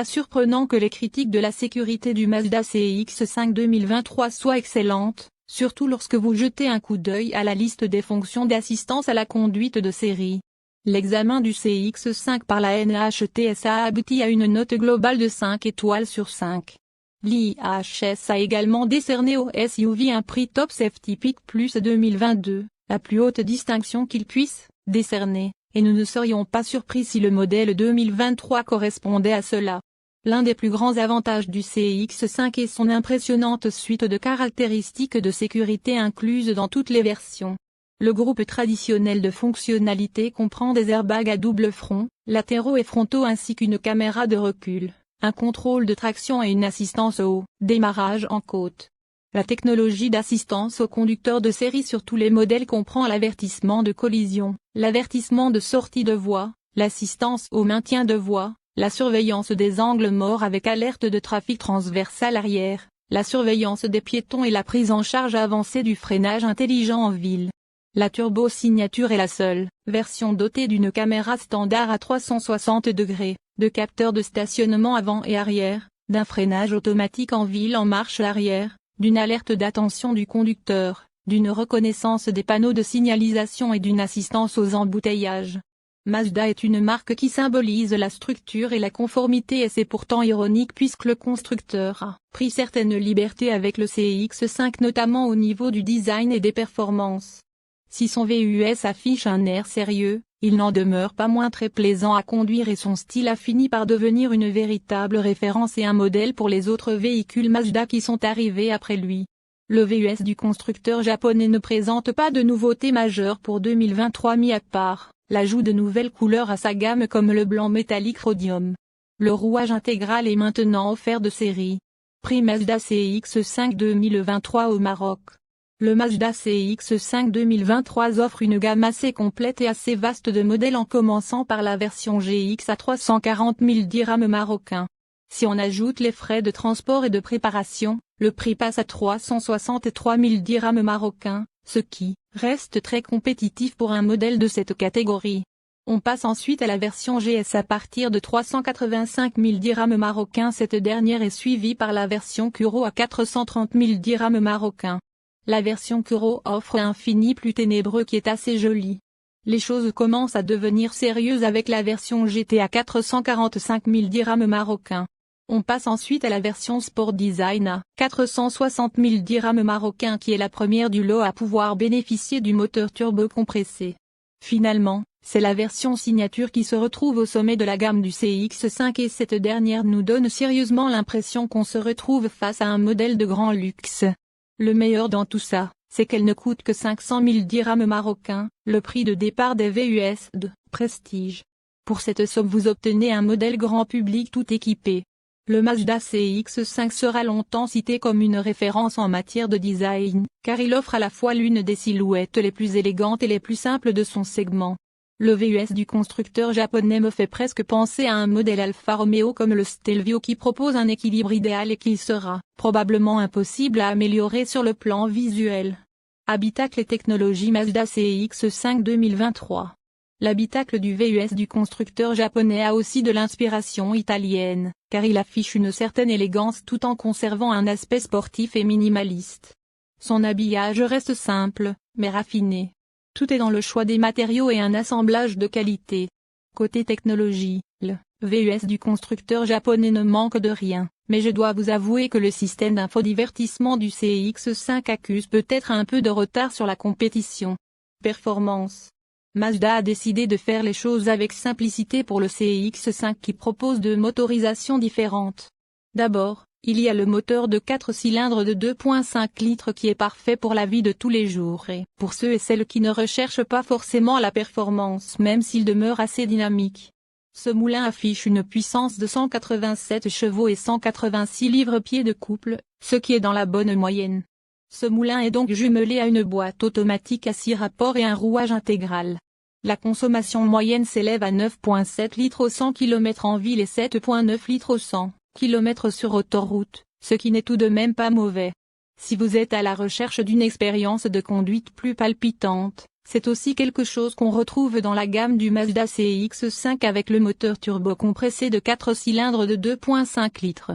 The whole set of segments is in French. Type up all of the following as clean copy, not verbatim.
pas surprenant que les critiques de la sécurité du Mazda CX-5 2023 soient excellentes, surtout lorsque vous jetez un coup d'œil à la liste des fonctions d'assistance à la conduite de série. L'examen du CX-5 par la NHTSA a abouti à une note globale de 5 étoiles sur 5. L'IHS a également décerné au SUV un prix Top Safety Pick Plus 2022, la plus haute distinction qu'il puisse décerner, et nous ne serions pas surpris si le modèle 2023 correspondait à cela. L'un des plus grands avantages du CX-5 est son impressionnante suite de caractéristiques de sécurité incluses dans toutes les versions. Le groupe traditionnel de fonctionnalités comprend des airbags à double front, latéraux et frontaux ainsi qu'une caméra de recul, un contrôle de traction et une assistance au démarrage en côte. La technologie d'assistance au conducteur de série sur tous les modèles comprend l'avertissement de collision, l'avertissement de sortie de voie, l'assistance au maintien de voie, la surveillance des angles morts avec alerte de trafic transversal arrière, la surveillance des piétons et la prise en charge avancée du freinage intelligent en ville. La Turbo Signature est la seule version dotée d'une caméra standard à 360 degrés, de capteurs de stationnement avant et arrière, d'un freinage automatique en ville en marche arrière, d'une alerte d'attention du conducteur, d'une reconnaissance des panneaux de signalisation et d'une assistance aux embouteillages. Mazda est une marque qui symbolise la structure et la conformité et c'est pourtant ironique puisque le constructeur a pris certaines libertés avec le CX-5 notamment au niveau du design et des performances. Si son VUS affiche un air sérieux, il n'en demeure pas moins très plaisant à conduire et son style a fini par devenir une véritable référence et un modèle pour les autres véhicules Mazda qui sont arrivés après lui. Le VUS du constructeur japonais ne présente pas de nouveautés majeures pour 2023 mis à part l'ajout de nouvelles couleurs à sa gamme comme le blanc métallique rhodium. Le rouage intégral est maintenant offert de série. Prix Mazda CX-5 2023 au Maroc. Le Mazda CX-5 2023 offre une gamme assez complète et assez vaste de modèles en commençant par la version GX à 340 000 dirhams marocains. Si on ajoute les frais de transport et de préparation, le prix passe à 363 000 dirhams marocains, ce qui reste très compétitif pour un modèle de cette catégorie. On passe ensuite à la version GS à partir de 385 000 dirhams marocains. Cette dernière est suivie par la version Kuro à 430 000 dirhams marocains. La version Kuro offre un fini plus ténébreux qui est assez joli. Les choses commencent à devenir sérieuses avec la version GT à 445 000 dirhams marocains. On passe ensuite à la version Sport Design à 460 000 dirhams marocains qui est la première du lot à pouvoir bénéficier du moteur turbo compressé. Finalement, c'est la version Signature qui se retrouve au sommet de la gamme du CX-5 et cette dernière nous donne sérieusement l'impression qu'on se retrouve face à un modèle de grand luxe. Le meilleur dans tout ça, c'est qu'elle ne coûte que 500 000 dirhams marocains, le prix de départ des VUS de prestige. Pour cette somme vous obtenez un modèle grand public tout équipé. Le Mazda CX-5 sera longtemps cité comme une référence en matière de design, car il offre à la fois l'une des silhouettes les plus élégantes et les plus simples de son segment. Le VUS du constructeur japonais me fait presque penser à un modèle Alfa Romeo comme le Stelvio qui propose un équilibre idéal et qu'il sera probablement impossible à améliorer sur le plan visuel. Habitacle et technologie Mazda CX-5 2023. L'habitacle du VUS du constructeur japonais a aussi de l'inspiration italienne, car il affiche une certaine élégance tout en conservant un aspect sportif et minimaliste. Son habillage reste simple, mais raffiné. Tout est dans le choix des matériaux et un assemblage de qualité. Côté technologie, le VUS du constructeur japonais ne manque de rien, mais je dois vous avouer que le système d'infodivertissement du CX-5 accuse peut-être un peu de retard sur la compétition. Performance. Mazda a décidé de faire les choses avec simplicité pour le CX-5 qui propose deux motorisations différentes. D'abord, il y a le moteur de 4 cylindres de 2,5 litres qui est parfait pour la vie de tous les jours et pour ceux et celles qui ne recherchent pas forcément la performance même s'il demeure assez dynamique. Ce moulin affiche une puissance de 187 chevaux et 186 livres-pieds de couple, ce qui est dans la bonne moyenne. Ce moulin est donc jumelé à une boîte automatique à 6 rapports et un rouage intégral. La consommation moyenne s'élève à 9,7 litres au 100 km en ville et 7,9 litres au 100 km sur autoroute, ce qui n'est tout de même pas mauvais. Si vous êtes à la recherche d'une expérience de conduite plus palpitante, c'est aussi quelque chose qu'on retrouve dans la gamme du Mazda CX-5 avec le moteur turbo-compressé de 4 cylindres de 2,5 litres.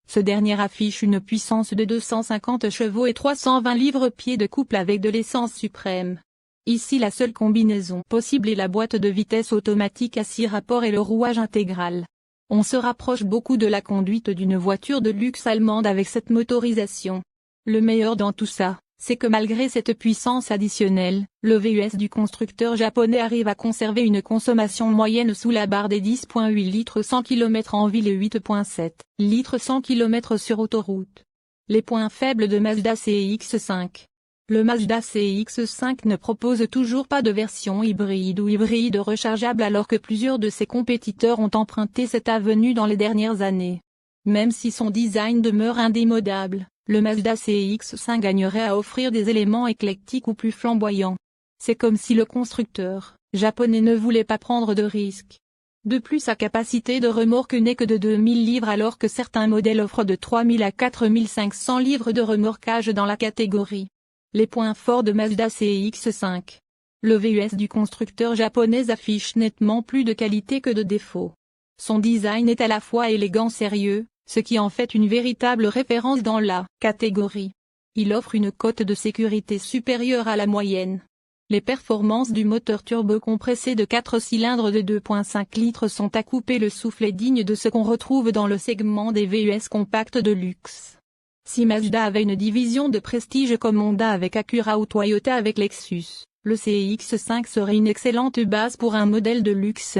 Ce dernier affiche une puissance de 250 chevaux et 320 livres-pieds de couple avec de l'essence suprême. Ici la seule combinaison possible est la boîte de vitesse automatique à 6 rapports et le rouage intégral. On se rapproche beaucoup de la conduite d'une voiture de luxe allemande avec cette motorisation. Le meilleur dans tout ça, c'est que malgré cette puissance additionnelle, le VUS du constructeur japonais arrive à conserver une consommation moyenne sous la barre des 10,8 litres 100 km en ville et 8,7 litres 100 km sur autoroute. Les points faibles de Mazda CX-5. Le Mazda CX-5 ne propose toujours pas de version hybride ou hybride rechargeable alors que plusieurs de ses compétiteurs ont emprunté cette avenue dans les dernières années. Même si son design demeure indémodable, le Mazda CX-5 gagnerait à offrir des éléments éclectiques ou plus flamboyants. C'est comme si le constructeur japonais ne voulait pas prendre de risques. De plus, sa capacité de remorque n'est que de 2000 livres alors que certains modèles offrent de 3000 à 4500 livres de remorquage dans la catégorie. Les points forts de Mazda CX-5. Le VUS du constructeur japonais affiche nettement plus de qualité que de défauts. Son design est à la fois élégant et sérieux, ce qui en fait une véritable référence dans la catégorie. Il offre une cote de sécurité supérieure à la moyenne. Les performances du moteur turbo-compressé de 4 cylindres de 2,5 litres sont à couper le souffle et dignes de ce qu'on retrouve dans le segment des VUS compacts de luxe. Si Mazda avait une division de prestige comme Honda avec Acura ou Toyota avec Lexus, le CX-5 serait une excellente base pour un modèle de luxe.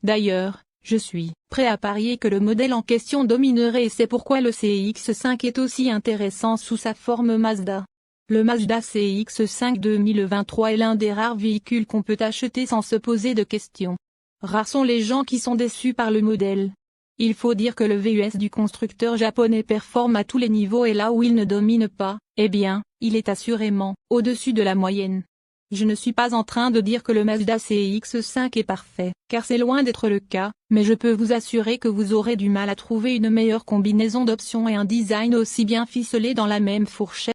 D'ailleurs, je suis prêt à parier que le modèle en question dominerait et c'est pourquoi le CX-5 est aussi intéressant sous sa forme Mazda. Le Mazda CX-5 2023 est l'un des rares véhicules qu'on peut acheter sans se poser de questions. Rares sont les gens qui sont déçus par le modèle. Il faut dire que le VUS du constructeur japonais performe à tous les niveaux et là où il ne domine pas, eh bien, il est assurément au-dessus de la moyenne. Je ne suis pas en train de dire que le Mazda CX-5 est parfait, car c'est loin d'être le cas, mais je peux vous assurer que vous aurez du mal à trouver une meilleure combinaison d'options et un design aussi bien ficelé dans la même fourchette.